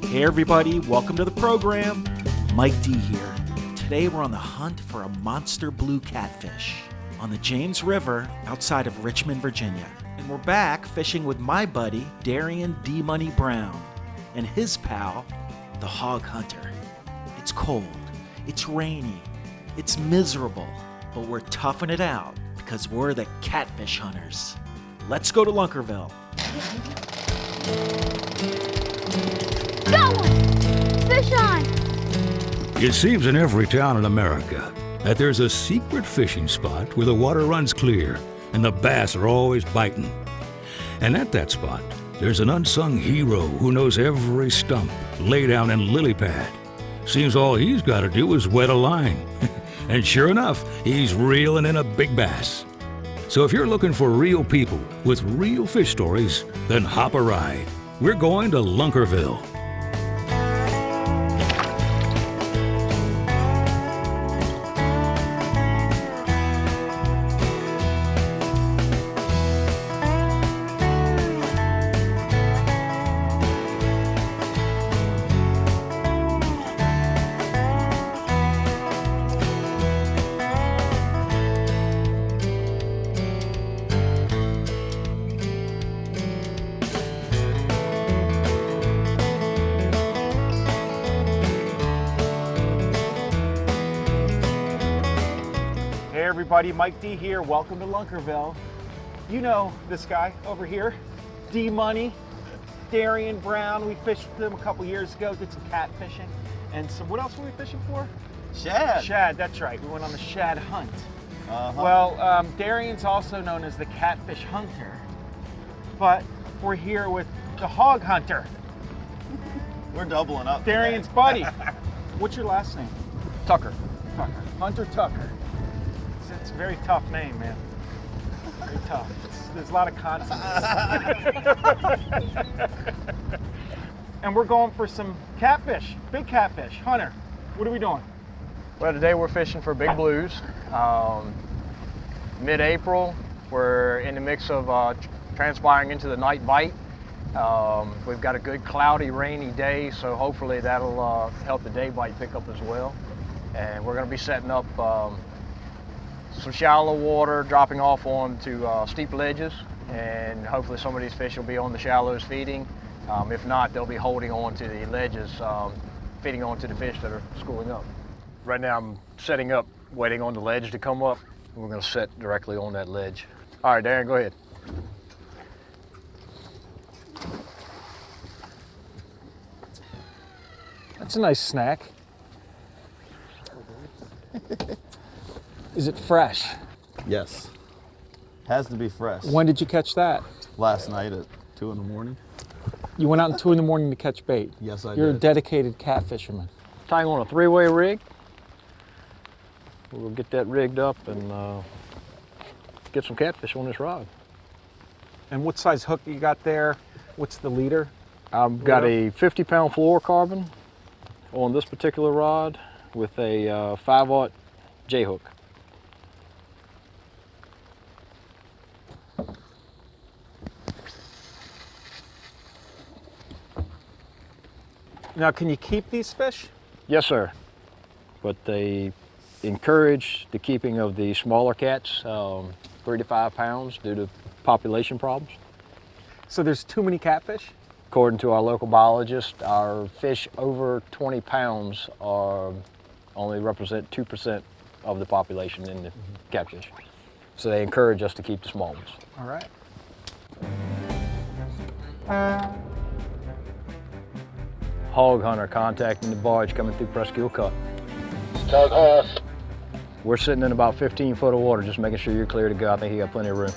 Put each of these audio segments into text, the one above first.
Hey everybody, welcome to the program. Mike D here. Today we're on the hunt for a monster blue catfish on the James River outside of Richmond, Virginia. And we're back fishing with my buddy, Darian D. Money Brown, and his pal, the hog hunter. It's cold, it's rainy, it's miserable, but we're toughing it out because we're the catfish hunters. Let's go to Lunkerville. Got one! Fish on! It seems in every town in America that there's a secret fishing spot where the water runs clear and the bass are always biting. And at that spot, there's an unsung hero who knows every stump, laydown, and lily pad. Seems all he's got to do is wet a line. And sure enough, he's reeling in a big bass. So if you're looking for real people with real fish stories, then hop a ride. We're going to Lunkerville. Hey everybody, Mike D here. Welcome to Lunkerville. You know this guy over here, D Money, Darian Brown. We fished with him a couple years ago, did some catfishing. And some, what else were we fishing for? Shad. Shad, that's right. We went on the shad hunt. Well, Darian's also known as the catfish hunter, but we're here with the hog hunter. We're doubling up. Darian's today. buddy. What's your last name? Tucker. Tucker. Hunter Tucker. It's a very tough name, man. Very tough. There's a lot of consonants. And we're going for some catfish, big catfish. Hunter, what are we doing? Well, today we're fishing for big blues. Mid-April, we're in the mix of transpiring into the night bite. We've got a good cloudy, rainy day, so hopefully that'll help the day bite pick up as well. And we're going to be setting up some shallow water, dropping off onto steep ledges, and hopefully some of these fish will be on the shallows feeding. If not, they'll be holding on to the ledges, feeding on to the fish that are schooling up. Right now I'm setting up, waiting on the ledge to come up. We're going to set directly on that ledge. All right, Darian, go ahead. That's a nice snack. Is it fresh? Yes. Has to be fresh. When did you catch that? Last night at 2 in the morning. You went out at 2 in the morning to catch bait. Yes, I You're did. a dedicated cat fisherman. Tying on a 3-way rig. We'll get that rigged up and get some catfish on this rod. And what size hook you got there? What's the leader? I've got a 50-pound fluorocarbon on this particular rod with a 5/0 J-hook. Now, can you keep these fish? Yes, sir. But they encourage the keeping of the smaller cats, 3 to 5 pounds, due to population problems. So there's too many catfish? According to our local biologist, our fish over 20 pounds only represent 2% of the population in the catfish. So they encourage us to keep the small ones. All right. Hog hunter contacting the barge coming through Presqu'île Cut. Tug Hoss. We're sitting in about 15 foot of water, just making sure you're clear to go. I think you got plenty of room.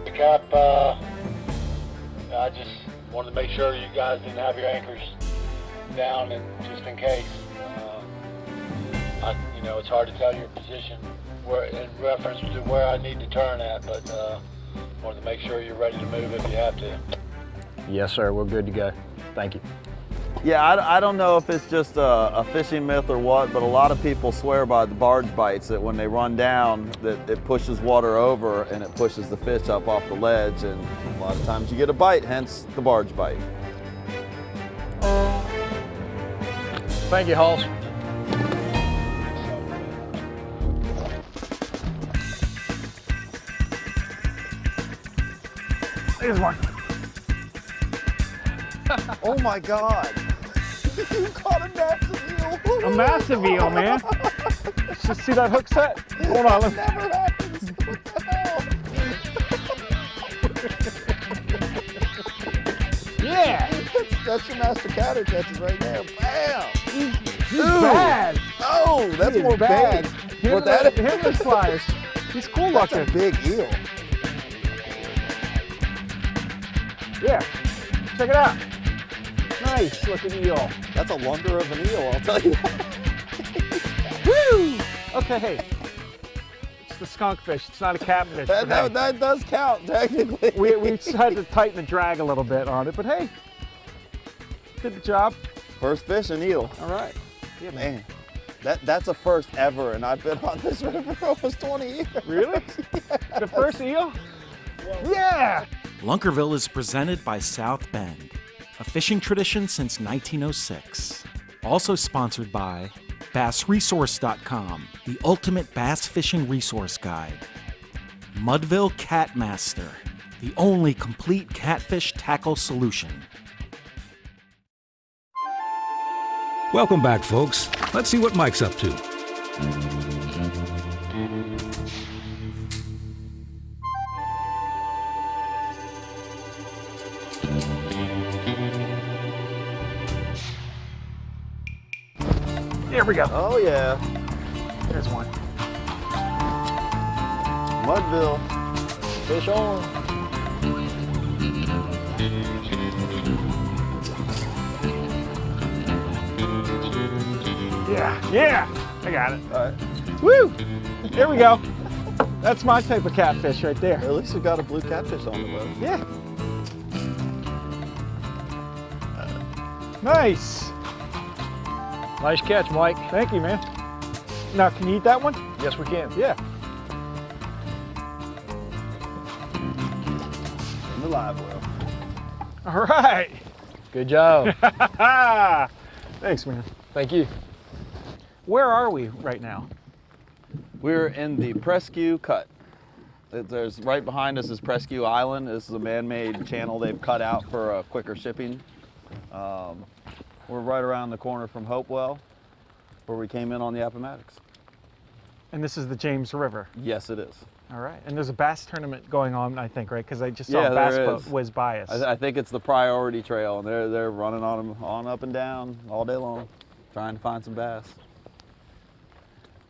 Cap, I just wanted to make sure you guys didn't have your anchors down, and just in case. It's hard to tell your position where, in reference to where I need to turn at, but wanted to make sure you're ready to move if you have to. Yes, sir. We're good to go. Thank you. Yeah, I don't know if it's just a fishing myth or what, but a lot of people swear by the barge bites, that when they run down, that it pushes water over and it pushes the fish up off the ledge, and a lot of times you get a bite, hence the barge bite. Thank you, Halls. Here's one. Oh my God. You caught a massive eel. A massive eel, man. Just see that hook set? Hold on. Never happens. What the hell? Yeah. That's your master catter catches right there. Bam. He's bad. Oh, that's He is more bad. bait. Him What that is? and his flyers. He's cool That's looking. a big eel. Yeah. Check it out. Nice looking eel. That's a lunger of an eel, I'll tell you that. Woo! Okay, hey. It's the skunk fish. It's not a catfish. but hey, That does count, technically. we just had to tighten the drag a little bit on it, but hey, did the job. First fish, an eel. All right. Yeah, Man, that's a first ever, and I've been on this river for almost 20 years. Really? The first eel? Yeah! Lunkerville is presented by South Bend, a fishing tradition since 1906. Also sponsored by BassResource.com, the ultimate bass fishing resource guide. Mudville Catmaster, the only complete catfish tackle solution. Welcome back, folks. Let's see what Mike's up to. There we go. Oh yeah, There's one. Mudville. Fish on. Yeah, yeah, I got it. All right. Woo! There we go. That's my type of catfish right there. At least we got a blue catfish on the boat. Yeah. Nice. Nice catch, Mike. Thank you, man. Now, can you eat that one? Yes, we can. Yeah. In the live well. All right. Good job. Thanks, man. Thank you. Where are we right now? We're in the Presque Cut. There's right behind us is Presque Island. This is a man-made channel they've cut out for quicker shipping. We're right around the corner from Hopewell, where we came in on the Appomattox. And this is the James River. Yes, it is. All right. And there's a bass tournament going on, I think, right? Because I just saw Yeah, a bass there boat is. whiz by us. I think it's the priority trail, and they're running on them on up and down all day long, trying to find some bass.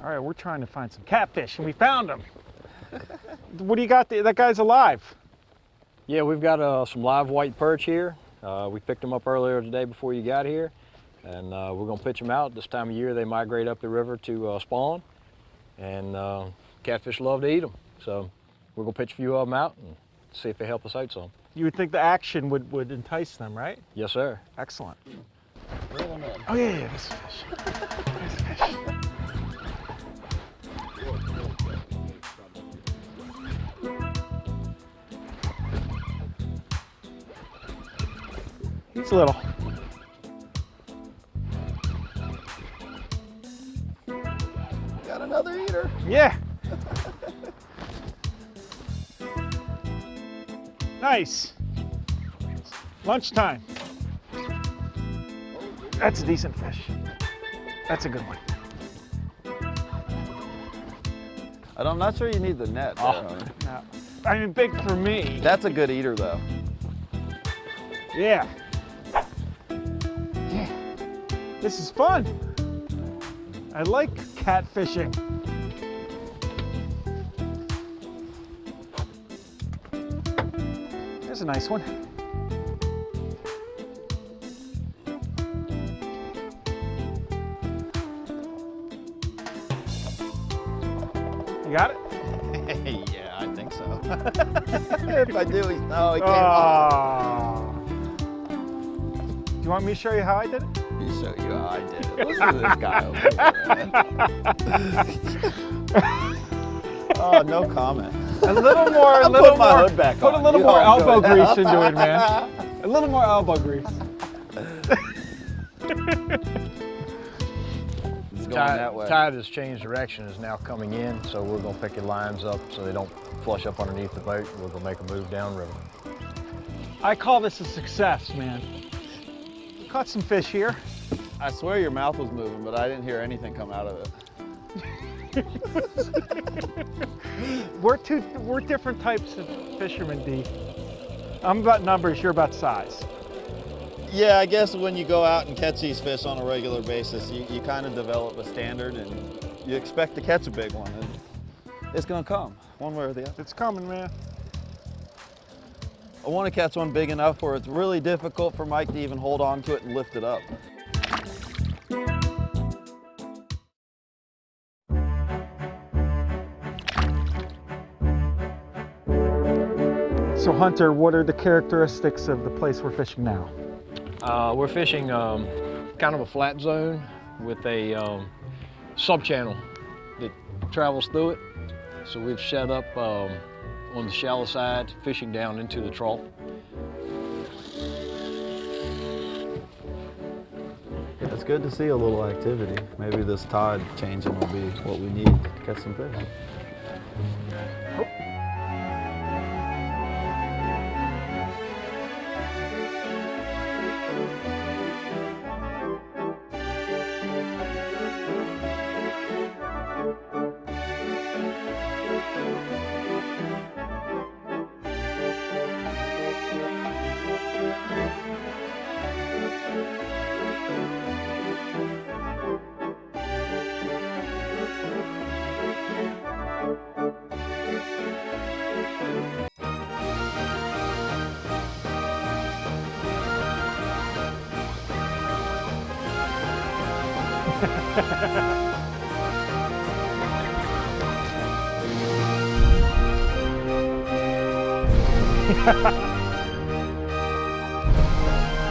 All right, we're trying to find some catfish, and we found them. What do you got there? That guy's alive. Yeah, we've got some live white perch here. We picked them up earlier today before you got here, and we're gonna pitch them out. This time of year, they migrate up the river to spawn, and catfish love to eat them. So we're gonna pitch a few of them out and see if they help us out some. You would think the action would entice them, right? Yes, sir. Excellent. Oh, yeah, this fish. There's a fish. He's little. Got another eater. Yeah. Nice. Lunchtime. That's a decent fish. That's a good one. I'm not sure you need the net there, honey. No. I mean, big for me. That's a good eater, though. Yeah. Yeah. This is fun. I like catfishing. There's a nice one. You got it? Yeah, I think so. If I do, he came off. Oh. Do you want me to show you how I did it? Let me show you how I did it. Listen to this guy over here. Oh, no comment. A little more, I'll put my hood back Put a on. little You more all go elbow ahead. grease into it, man. A little more elbow grease. tide's going that way. Tide has changed direction, is now coming in, so we're gonna pick the lines up so they don't flush up underneath the boat. We're gonna make a move downriver. I call this a success, man. We caught some fish here. I swear your mouth was moving, but I didn't hear anything come out of it. We're different types of fishermen, D. I'm about numbers, you're about size. Yeah, I guess when you go out and catch these fish on a regular basis, you kind of develop a standard and you expect to catch a big one. And it's gonna come, one way or the other. It's coming, man. I want to catch one big enough where it's really difficult for Mike to even hold on to it and lift it up. So Hunter, what are the characteristics of the place we're fishing now? We're fishing kind of a flat zone with a sub-channel that travels through it. So we've set up on the shallow side, fishing down into the trough. It's good to see a little activity. Maybe this tide changing will be what we need to catch some fish.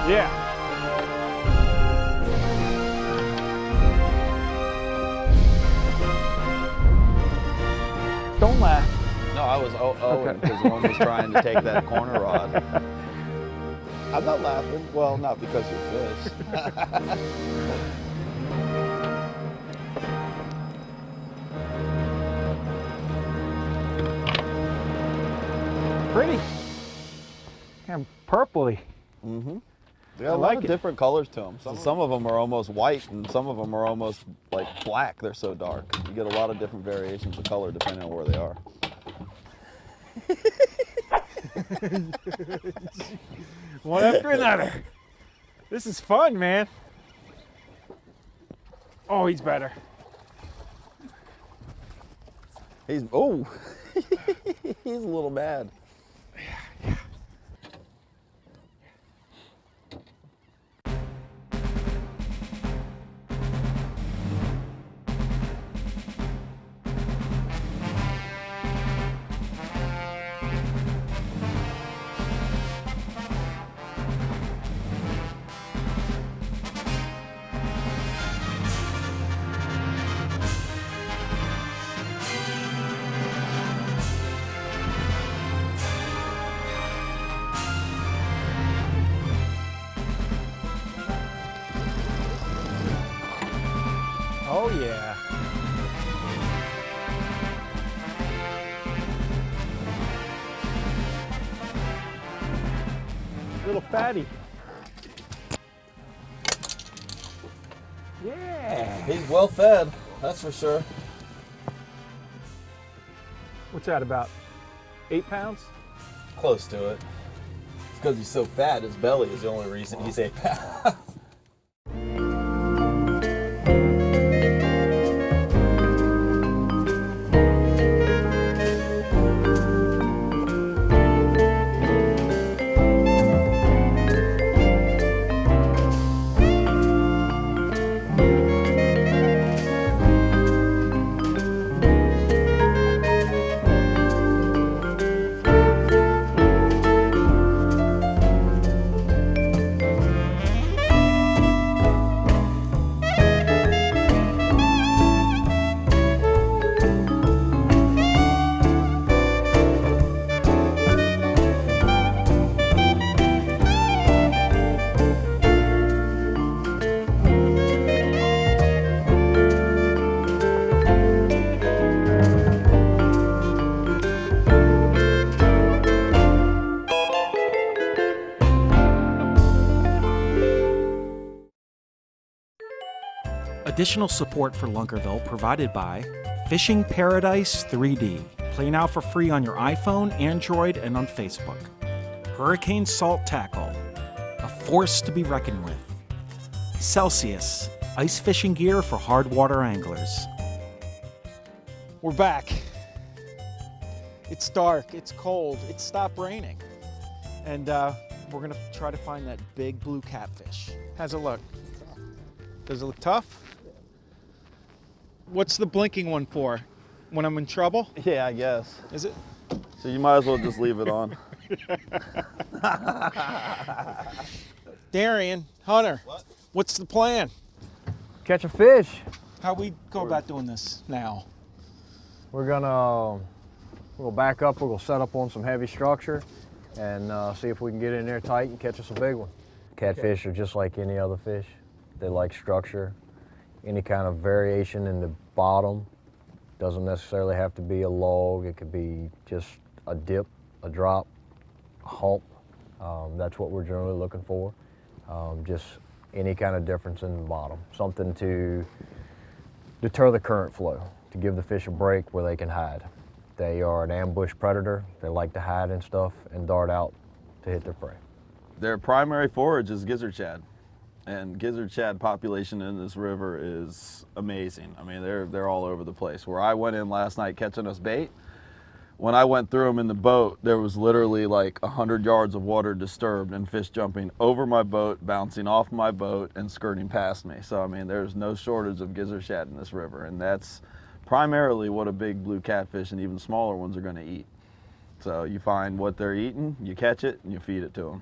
Yeah. Don't laugh. No, I was because one was trying to take that corner rod. I'm not laughing. Well, not because you're fish. Pretty. And purpley. Mm-hmm. They got a lot like of it. different colors to them. Some of them are almost white, and some of them are almost like black. They're so dark. You get a lot of different variations of color depending on where they are. One after another. This is fun, man. Oh, he's better. He's he's a little mad. Oh, yeah. Little fatty. Yeah. He's well fed, that's for sure. What's that, about 8 pounds? Close to it. It's because he's so fat, his belly is the only reason he's 8 pounds. Additional support for Lunkerville provided by Fishing Paradise 3D. Play now for free on your iPhone, Android, and on Facebook. Hurricane Salt Tackle, a force to be reckoned with. Celsius, ice fishing gear for hard water anglers. We're back. It's dark, it's cold, it stopped raining. And we're gonna try to find that big blue catfish. How's it look? Does it look tough? What's the blinking one for? When I'm in trouble? Yeah, I guess. Is it? So you might as well just leave it on. Darian, Hunter, what's the plan? Catch a fish. How we go about doing this now? We're gonna we'll back up. We're gonna set up on some heavy structure and see if we can get in there tight and catch us a big one. Catfish are just like any other fish. They like structure. Any kind of variation in the bottom doesn't necessarily have to be a log. It could be just a dip, a drop, a hump. That's what we're generally looking for. Just any kind of difference in the bottom. Something to deter the current flow, to give the fish a break where they can hide. They are an ambush predator. They like to hide and stuff and dart out to hit their prey. Their primary forage is gizzard shad. And gizzard shad population in this river is amazing. I mean, they're all over the place. Where I went in last night catching us bait, when I went through them in the boat, there was literally like 100 yards of water disturbed and fish jumping over my boat, bouncing off my boat, and skirting past me. So, I mean, there's no shortage of gizzard shad in this river, and that's primarily what a big blue catfish and even smaller ones are going to eat. So you find what they're eating, you catch it, and you feed it to them.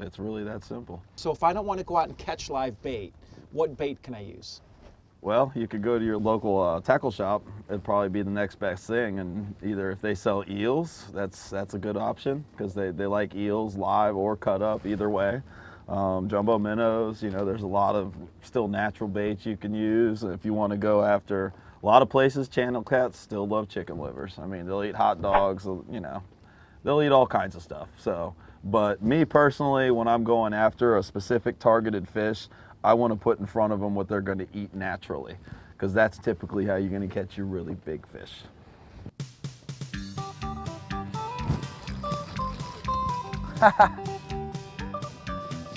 It's really that simple. So if I don't want to go out and catch live bait, what bait can I use? Well, you could go to your local tackle shop. It'd probably be the next best thing. And either if they sell eels, that's a good option because they like eels live or cut up either way. Jumbo minnows, you know, there's a lot of still natural baits you can use. If you want to go after, a lot of places, channel cats still love chicken livers. I mean, they'll eat hot dogs, you know, they'll eat all kinds of stuff. So, but me personally, when I'm going after a specific targeted fish, I want to put in front of them what they're going to eat naturally, because that's typically how you're going to catch your really big fish.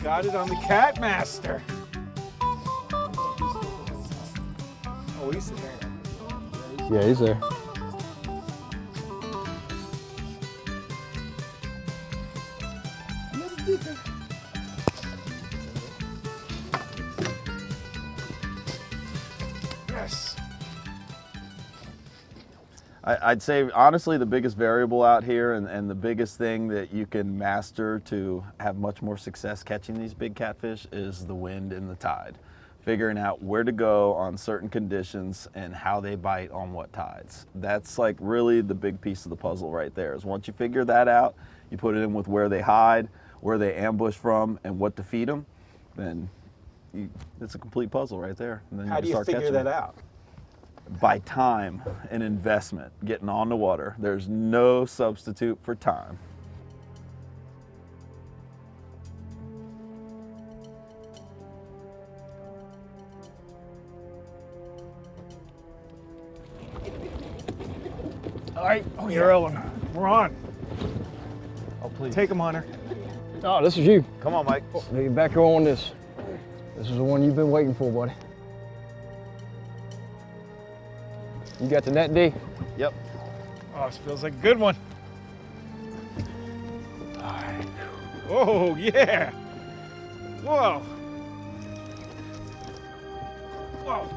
Got it on the Cat Master. Oh, he's there. Yeah, he's there. Yes. I'd say, honestly, the biggest variable out here and the biggest thing that you can master to have much more success catching these big catfish is the wind and the tide. Figuring out where to go on certain conditions and how they bite on what tides. That's like really the big piece of the puzzle right there, is once you figure that out, you put it in with where they hide, where they ambush from, and what to feed them, then it's a complete puzzle right there. And then How do you start figure catching that them. out? By time and investment, getting on the water. There's no substitute for time. All right, you're rolling. We're on. Oh, please. Take him, Hunter. Oh, this is you. Come on, Mike. Need you back here on this. This is the one you've been waiting for, buddy. You got the net, D? Yep. Oh, this feels like a good one. All right. Oh, yeah. Whoa. Whoa.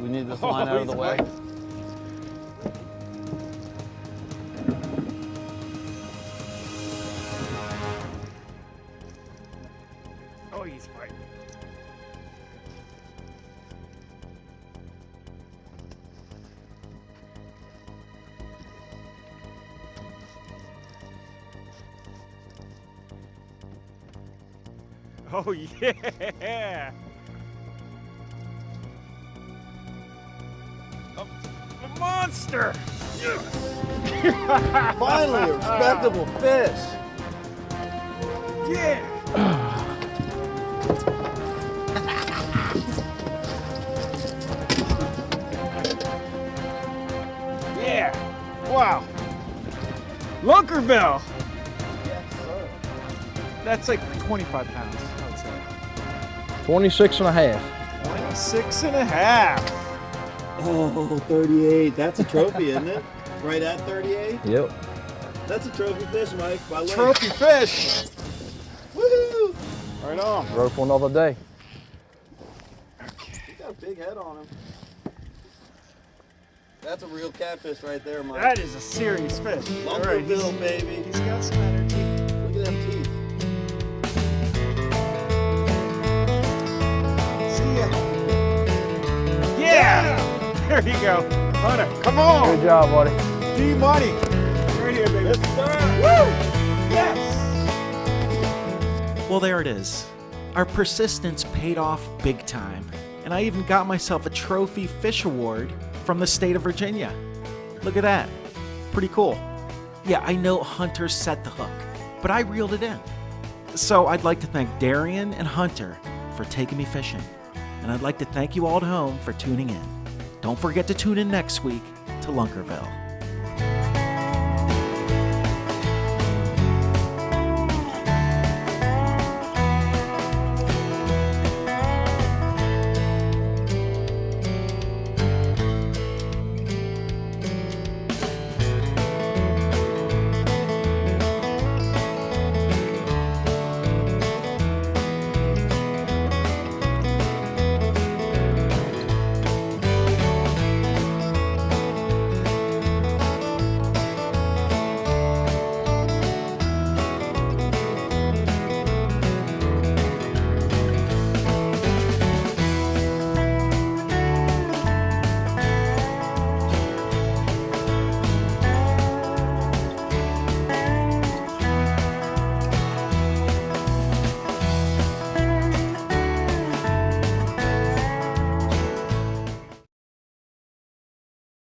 We need this line out of the he's way. right. Oh, he's fighting. Oh, yeah. A monster. Finally, a respectable fish. Yeah. Lunkerville. That's like 25 pounds, I would say. 26 and a half. 26 and a half. Oh, 38. That's a trophy, isn't it? Right at 38? Yep. That's a trophy fish, Mike. By the way. Trophy fish. Woohoo! Right on. Grow for another day. He's got a big head on him. That's a real catfish right there, Mike. That is a serious fish. All right, Lunkerville, baby. he's got some energy. Look at them teeth. See ya. Yeah! There you go. Hunter, come on. Good job, buddy. D-Money. Right here, baby. Yes, sir. Woo! Yes! Well, there it is. Our persistence paid off big time, and I even got myself a trophy fish award from the state of Virginia. Look at that. Pretty cool. Yeah, I know Hunter set the hook, but I reeled it in. So I'd like to thank Darian and Hunter for taking me fishing, and I'd like to thank you all at home for tuning in. Don't forget to tune in next week to Lunkerville.